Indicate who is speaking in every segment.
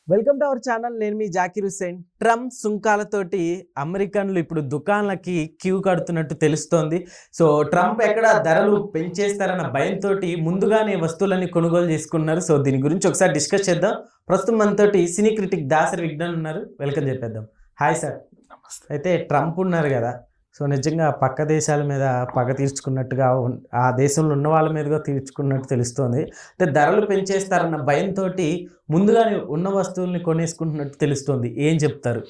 Speaker 1: Welcome to our channel. నేను మీ Zakir Hussain. Trump సుంకాలతోటి అమెరికన్లు ఇప్పుడు దుకాణాలకి క్యూ కడుతున్నట్టు తెలుస్తోంది. సో ట్రంప్ ఎక్కడ ధరలు పెంచేస్తారన్న భయంతో ముందుగానే వస్తువులని కొనుగోలు చేసుకున్నారు. సో దీని గురించి ఒకసారి డిస్కస్ చేద్దాం. ప్రస్తుతం మనతోటి సినీ క్రిటిక్ దాసరి విజ్ఞాన్ ఉన్నారు. వెల్కమ్ చెప్పేద్దాం. Hi sir. అయితే ట్రంప్ ఉన్నారు కదా, సో నిజంగా పక్క దేశాల మీద పగ తీర్చుకున్నట్టుగా ఆ దేశంలో ఉన్న వాళ్ళ మీదుగా తీర్చుకున్నట్టు తెలుస్తోంది. అంటే ధరలు పెంచేస్తారన్న భయంతో ముందుగానే ఉన్న వస్తువుల్ని కొనేసుకుంటున్నట్టు తెలుస్తోంది. ఏం చెప్తారు?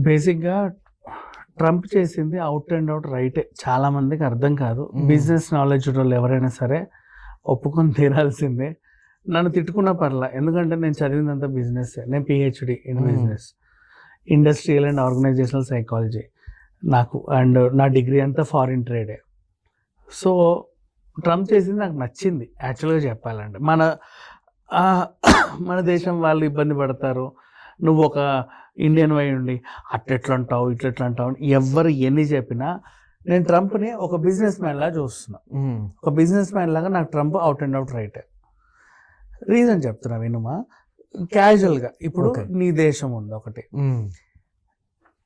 Speaker 2: బేసిక్గా ట్రంప్ చేసింది అవుట్ అండ్ అవుట్ రైటే. చాలా మందికి అర్థం కాదు. బిజినెస్ నాలెడ్జ్ వాళ్ళు ఎవరైనా సరే ఒప్పుకొని తీరాల్సిందే. నన్ను తిట్టుకున్న పర్లా, ఎందుకంటే నేను చదివిందంతా బిజినెస్. నేను PhD in business, industrial and organizational psychology నాకు, అండ్ నా డిగ్రీ అంతా ఫారిన్ ట్రేడే. సో ట్రంప్ చేసింది నాకు నచ్చింది యాక్చువల్గా చెప్పాలంటే. మన దేశం వాళ్ళు ఇబ్బంది పడతారు, నువ్వు ఒక ఇండియన్ వై ఉండి అట్లెట్లా అంటావు ఇట్లెట్లా అంటావు, ఎవరు ఎన్ని చెప్పినా నేను ట్రంప్ని ఒక బిజినెస్ మ్యాన్ లాగా చూస్తున్నా. ఒక బిజినెస్ మ్యాన్ లాగా నాకు ట్రంప్ అవుట్ అండ్ అవుట్ రైటే. రీజన్ చెప్తున్నా వినుమా. క్యాజువల్గా ఇప్పుడు నీ దేశం ఉంది ఒకటి,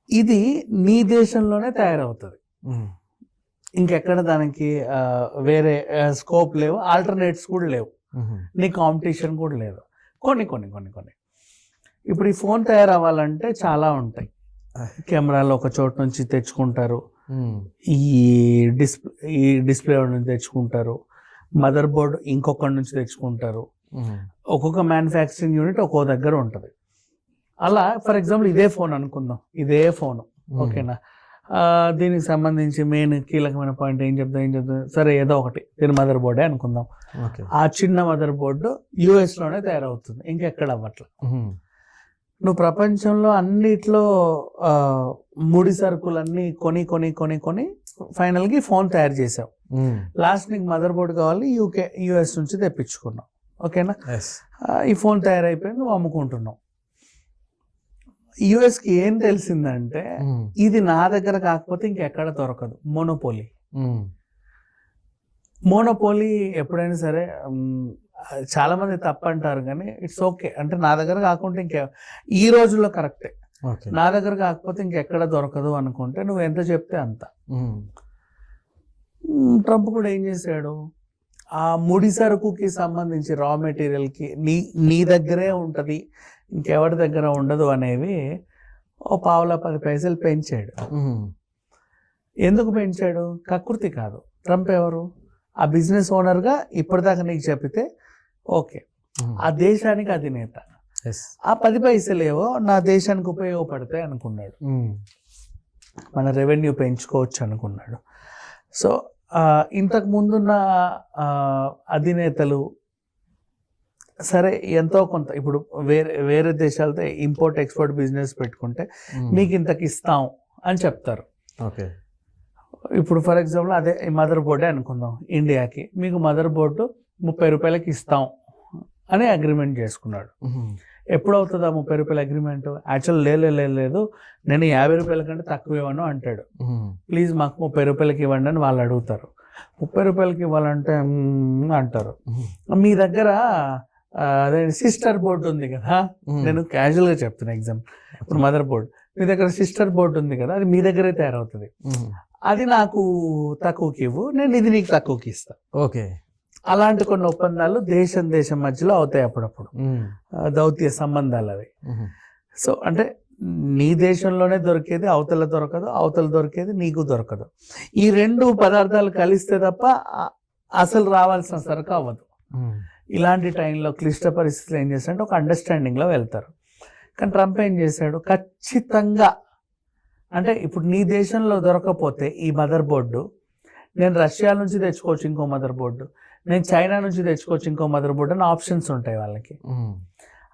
Speaker 2: ఇది నీ దేశంలోనే తయారవుతుంది, ఇంకెక్కడ దానికి వేరే స్కోప్ లేవు, ఆల్టర్నేట్స్ కూడా లేవు, నీ కాంపిటీషన్ కూడా లేదు. కొన్ని కొన్ని కొన్ని కొన్ని ఇప్పుడు ఈ ఫోన్ తయారవ్వాలంటే చాలా ఉంటాయి. కెమెరాలు ఒక చోటు నుంచి తెచ్చుకుంటారు, ఈ డిస్ప్లే నుంచి తెచ్చుకుంటారు, మదర్ బోర్డ్ ఇంకొకటి నుంచి తెచ్చుకుంటారు, ఒక్కొక్క మ్యానుఫ్యాక్చరింగ్ యూనిట్ ఒక్కో దగ్గర ఉంటుంది. అలా ఫర్ ఎగ్జాంపుల్ ఇదే ఫోన్ అనుకుందాం, ఇదే ఫోను ఓకేనా, దీనికి సంబంధించి మెయిన్ కీలకమైన పాయింట్ ఏం చెప్తాం సరే, ఏదో ఒకటి దీని మదర్ బోర్డే అనుకుందాం. ఆ చిన్న మదర్ బోర్డు యూఎస్లోనే తయారవుతుంది, ఇంకెక్కడ అవ్వట్లా. నువ్వు ప్రపంచంలో అన్నిట్లో ముడి సరుకులన్నీ కొని కొని కొని కొని ఫైనల్కి ఫోన్ తయారు చేసావు. లాస్ట్ నీకు మదర్ బోర్డు కావాలి, యూఎస్ నుంచి తెప్పించుకున్నావు, ఓకేనా. ఈ ఫోన్ తయారైపోయింది, నువ్వు అమ్ముకుంటున్నావు. యుఎస్కి ఏం తెలిసిందంటే ఇది నా దగ్గర కాకపోతే ఇంకెక్కడ దొరకదు. మోనోపోలీ ఎప్పుడైనా సరే చాలా మంది తప్పంటారు కానీ ఇట్స్ ఓకే. అంటే నా దగ్గర కాకుండా ఈ రోజుల్లో కరెక్టే, నా దగ్గర కాకపోతే ఇంకెక్కడ దొరకదు అనుకుంటే నువ్వు ఎంత చెప్తే అంత. ట్రంప్ కూడా ఏం చేశాడు, ఆ ముడి సరుకుకి సంబంధించి రా మెటీరియల్కి నీ దగ్గరే ఉంటుంది, ఇంకెవరి దగ్గర ఉండదు అనేవి ఓ పావులా 10 పైసలు పెంచాడు. ఎందుకు పెంచాడు? కకృతి కాదు. ట్రంప్ ఎవరు? ఆ బిజినెస్ ఓనర్గా ఇప్పటిదాకా నీకు చెప్పితే ఓకే, ఆ దేశానికి అధినేత. ఆ 10 పైసలేవో నా దేశానికి ఉపయోగపడతాయి అనుకున్నాడు, మన రెవెన్యూ పెంచుకోవచ్చు అనుకున్నాడు. సో ఇంతకు ముందున్న అధినేతలు సరే ఎంతో కొంత ఇప్పుడు వేరే దేశాలతో ఇంపోర్ట్ ఎక్స్పోర్ట్ బిజినెస్ పెట్టుకుంటే నీకు ఇంతకు ఇస్తాం అని చెప్తారు.
Speaker 1: ఓకే,
Speaker 2: ఇప్పుడు ఫర్ ఎగ్జాంపుల్ అదే మదర్ బోర్డే అనుకుందాం, ఇండియాకి మీకు మదర్ బోర్డు 30 రూపాయలకి ఇస్తాం అని అగ్రిమెంట్ చేసుకున్నాడు. ఎప్పుడు అవుతుంది ఆ 30 రూపాయల అగ్రిమెంట్? యాక్చువల్ లేదు, నేను 50 రూపాయల కంటే తక్కువ ఇవ్వను అంటాడు. ప్లీజ్ మాకు 30 రూపాయలకి ఇవ్వండి అని వాళ్ళు అడుగుతారు. 30 రూపాయలకి ఇవ్వాలంటే అంటారు. మీ దగ్గర అదే సిస్టర్ బోర్డు ఉంది కదా, నేను క్యాజువల్గా చెప్తున్నా ఎగ్జాంపుల్, ఇప్పుడు మదర్ బోర్డు మీ దగ్గర సిస్టర్ బోర్డు ఉంది కదా, అది మీ దగ్గరే తయారవుతుంది, అది నాకు తక్కువకి ఇవ్వు, నేను ఇది నీకు తక్కువకి ఇస్తా.
Speaker 1: ఓకే,
Speaker 2: అలాంటి కొన్ని ఒప్పందాలు దేశం మధ్యలో అవుతాయి అప్పుడప్పుడు, దౌత్య సంబంధాలు అవి. సో అంటే నీ దేశంలోనే దొరికేది అవతల దొరకదు, అవతల దొరికేది నీకు దొరకదు. ఈ 2 పదార్థాలు కలిస్తే తప్ప అసలు రావాల్సిన సరుకు అవ్వదు. ఇలాంటి టైంలో క్లిష్ట పరిస్థితులు ఏం చేస్తారంటే ఒక అండర్స్టాండింగ్లో వెళ్తారు. కానీ ట్రంప్ ఏం చేశాడు, ఖచ్చితంగా అంటే ఇప్పుడు నీ దేశంలో దొరకపోతే ఈ మదర్ బోర్డు, నేను రష్యా నుంచి తెచ్చుకోవచ్చు ఇంకో మదర్ బోర్డు, నేను చైనా నుంచి తెచ్చుకోవచ్చు ఇంకో మదర్ బోర్డు అని ఆప్షన్స్ ఉంటాయి వాళ్ళకి.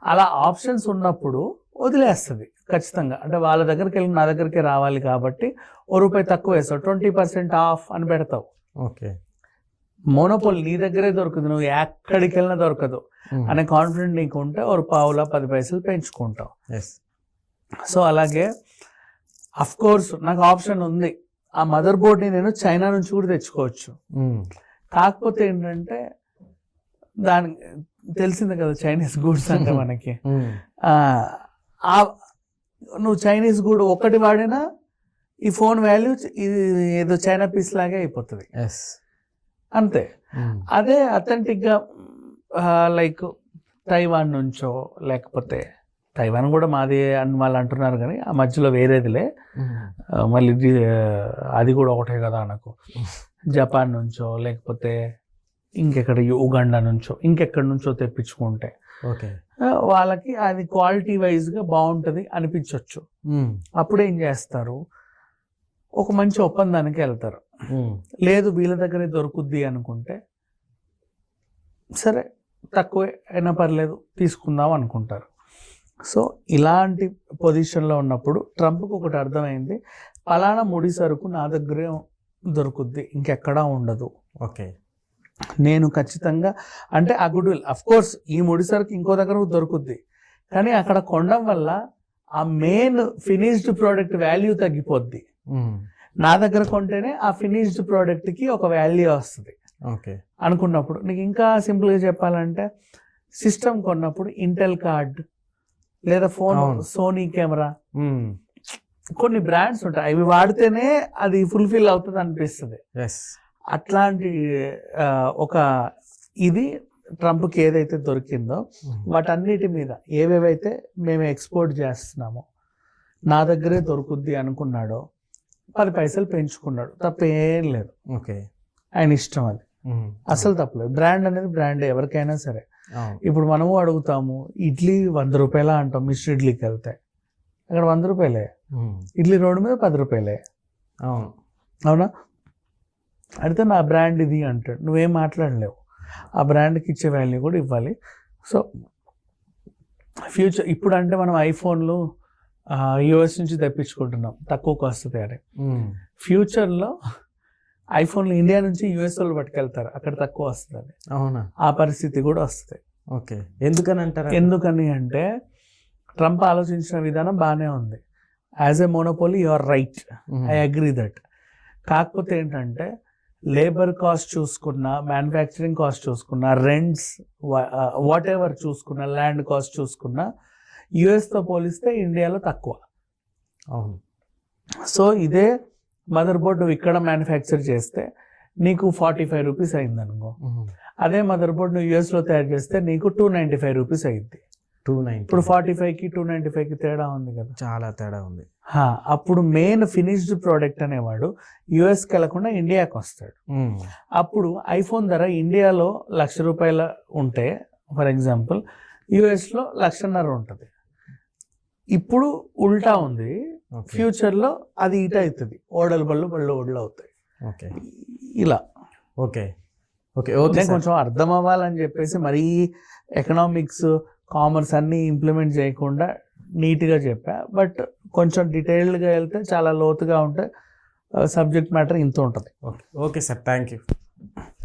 Speaker 2: అలా ఆప్షన్స్ ఉన్నప్పుడు వదిలేస్తుంది ఖచ్చితంగా. అంటే వాళ్ళ దగ్గరికి వెళ్ళి నా దగ్గరికి రావాలి కాబట్టి ₹1 తక్కువ వేస్తావు, 20% ఆఫ్ అని పెడతావు.
Speaker 1: ఓకే,
Speaker 2: మోనోపోల్ నీ దగ్గరే దొరుకుతుంది, నువ్వు ఎక్కడికి వెళ్ళినా దొరకదు అనే కాన్ఫిడెంట్ నీకు ఉంటే ఒక పావులా 10 పైసలు పెంచుకుంటావు. సో అలాగే అఫ్ కోర్స్ నాకు ఆప్షన్ ఉంది, ఆ మదర్ బోర్డ్ని నేను చైనా నుంచి కూడా తెచ్చుకోవచ్చు. కాకపోతే ఏంటంటే దాని తెలిసిందే కదా చైనీస్ గూడ్స్ అంటే మనకి. ఆ నువ్వు చైనీస్ గూడ్ ఒకటి వాడినా ఈ ఫోన్ వాల్యూ ఇది ఏదో చైనా పీస్ లాగే అయిపోతుంది అంతే. అదే అథెంటిక్గా లైక్ తైవాన్ నుంచో, లేకపోతే తైవాన్ కూడా మాది అని వాళ్ళు అంటున్నారు కానీ ఆ మధ్యలో వేరేదిలే, మళ్ళీ అది కూడా ఒకటే కదా నాకు. జపాన్ నుంచో, లేకపోతే ఇంకెక్కడ ఉగాండా నుంచో, ఇంకెక్కడి నుంచో తెప్పించుకుంటే
Speaker 1: ఓకే
Speaker 2: వాళ్ళకి అది క్వాలిటీ వైజ్గా బాగుంటుంది అనిపించవచ్చు. అప్పుడు ఏం చేస్తారు, ఒక మంచి ఒప్పందానికి వెళ్తారు. లేదు వీళ్ళ దగ్గరే దొరుకుద్ది అనుకుంటే సరే తక్కువే అయినా పర్లేదు తీసుకుందాం అనుకుంటారు. సో ఇలాంటి పొజిషన్లో ఉన్నప్పుడు ట్రంప్కి ఒకటి అర్థమైంది, పలానా ముడి సరుకు నా దగ్గరే దొరుకుద్ది, ఇంకెక్కడా ఉండదు.
Speaker 1: ఓకే
Speaker 2: నేను ఖచ్చితంగా అంటే ఆ గుడ్ విల్ అఫ్ కోర్స్ ఈ ముడి సరుకు ఇంకో దగ్గర దొరుకుద్ది, కానీ అక్కడ కొనడం వల్ల ఆ మెయిన్ ఫినిష్డ్ ప్రోడక్ట్ వాల్యూ తగ్గిపోద్ది. నా దగ్గర కొంటేనే ఆ ఫినిష్డ్ ప్రోడక్ట్కి ఒక వాల్యూ వస్తుంది.
Speaker 1: ఓకే
Speaker 2: అనుకున్నప్పుడు నీకు ఇంకా సింపుల్గా చెప్పాలంటే సిస్టమ్ కొన్నప్పుడు ఇంటెల్ కార్డ్ లేదా ఫోన్ సోనీ కెమెరా కొన్ని బ్రాండ్స్ ఉంటాయి, అవి వాడితేనే అది ఫుల్ఫిల్ అవుతుంది అనిపిస్తుంది. అట్లాంటి ఒక ఇది ట్రంప్కి ఏదైతే దొరికిందో వాటన్నిటి మీద ఏవేవైతే మేము ఎక్స్పోర్ట్ చేస్తున్నామో నా దగ్గరే దొరుకుద్ది అనుకున్నాడో 10 పైసలు పెంచుకున్నాడు, తప్పేం లేదు.
Speaker 1: ఓకే
Speaker 2: ఆయన ఇష్టం, అది అసలు తప్పలేదు. బ్రాండ్ అనేది బ్రాండ్ ఎవరికైనా సరే. ఇప్పుడు మనము అడుగుతాము ఇడ్లీ 100 రూపాయల అంటాం, మిస్టర్ ఇడ్లీకి వెళ్తే అక్కడ 100 రూపాయలే, ఇడ్లీ రోడ్డు మీద 10 రూపాయలే. అవునా? అడిగితే నా బ్రాండ్ ఇది అంటాడు, నువ్వేం మాట్లాడలేవు. ఆ బ్రాండ్కి ఇచ్చే వాల్యూ కూడా ఇవ్వాలి. సో ఫ్యూచర్ ఇప్పుడు అంటే మనం ఐఫోన్లు యూఎస్ నుంచి తెప్పించుకుంటున్నాం తక్కువకు వస్తుంది అని. ఫ్యూచర్లో ఐఫోన్లు ఇండియా నుంచి యూఎస్ వాళ్ళు పట్టుకెళ్తారు, అక్కడ తక్కువ వస్తుంది.
Speaker 1: అవునా?
Speaker 2: ఆ పరిస్థితి కూడా వస్తుంది.
Speaker 1: ఓకే ఎందుకని అంటారు?
Speaker 2: ఎందుకని అంటే ట్రంప్ ఆలోచించిన విధానం బాగానే ఉంది. As a monopoly you are right, I agree that. కాకపోతే ఏంటంటే లేబర్ కాస్ట్ చూసుకున్నా, మ్యానుఫ్యాక్చరింగ్ కాస్ట్ చూసుకున్నా, రెంట్స్ వాట్ ఎవర్ చూసుకున్నా, ల్యాండ్ కాస్ట్ చూసుకున్నా యుఎస్తో పోలిస్తే ఇండియాలో తక్కువ.
Speaker 1: అవును.
Speaker 2: సో ఇదే మదర్ బోర్డ్ నువ్వు ఇక్కడ మ్యానుఫ్యాక్చర్ చేస్తే నీకు 45 రూపీస్ అయింది అనుకో, అదే మదర్ బోర్డ్ నువ్వు యుఎస్లో తయారు చేస్తే నీకు 295 రూపీస్ అయింది.
Speaker 1: 290.
Speaker 2: ఇప్పుడు 45కి 295కి తేడా ఉంది కదా, చాలా
Speaker 1: తేడా ఉంది.
Speaker 2: అప్పుడు మెయిన్ ఫినిష్డ్ ప్రోడక్ట్ అనేవాడు యుఎస్కి వెళ్లకుండా ఇండియాకి వస్తాడు. అప్పుడు ఐఫోన్ ధర ఇండియాలో ₹1,00,000 ఉంటే ఫర్ ఎగ్జాంపుల్ యుఎస్లో ₹1,50,000 ఉంటుంది. ఇప్పుడు ఉల్టా ఉంది, ఫ్యూచర్లో అది ఇట అవుతుంది, ఓడలు బళ్ళు ఓడలు అవుతాయి.
Speaker 1: ఓకే
Speaker 2: ఇలా.
Speaker 1: ఓకే ఓకే ఓకే
Speaker 2: కొంచెం అర్థం అవ్వాలని చెప్పేసి మరీ ఎకనామిక్స్ కామర్స్ అన్నీ ఇంప్లిమెంట్ చేయకుండా నీట్గా చెప్పా. బట్ కొంచెం డీటెయిల్డ్గా వెళ్తే చాలా లోతుగా ఉంటే సబ్జెక్ట్ మ్యాటర్ ఇంత ఉంటుంది.
Speaker 1: Okay okay sir, thank you.